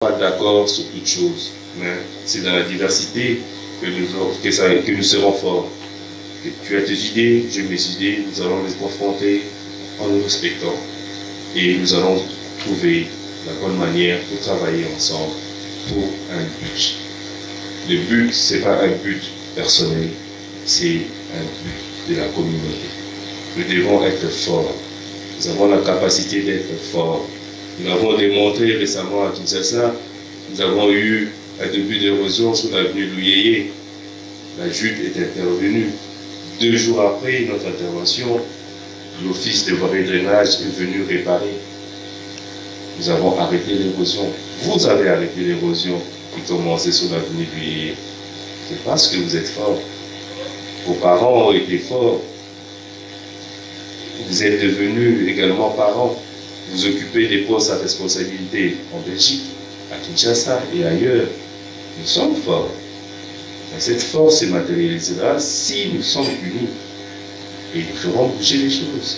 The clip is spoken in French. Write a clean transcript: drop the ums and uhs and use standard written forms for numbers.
Pas d'accord sur toutes choses, mais c'est dans la diversité que nous serons forts. Tu as tes idées, j'ai mes idées, nous allons les confronter en nous respectant et nous allons trouver la bonne manière pour travailler ensemble pour un but. Le but, ce n'est pas un but personnel, c'est un but de la communauté. Nous devons être forts. Nous avons la capacité d'être forts. Nous l'avons démontré récemment à Kinshasa. Nous avons eu un début d'érosion sur l'avenue Louyeye. La chute est intervenue. 2 jours après notre intervention, l'office de voirie et drainage est venu réparer. Nous avons arrêté l'érosion. Vous avez arrêté l'érosion qui commençait sur l'avenue Louyeye. C'est parce que vous êtes forts. Vos parents ont été forts. Vous êtes devenus également parents. Vous occupez des postes à responsabilité en Belgique, à Kinshasa et ailleurs. Nous sommes forts. Mais cette force se matérialisera si nous sommes unis. Et nous ferons bouger les choses.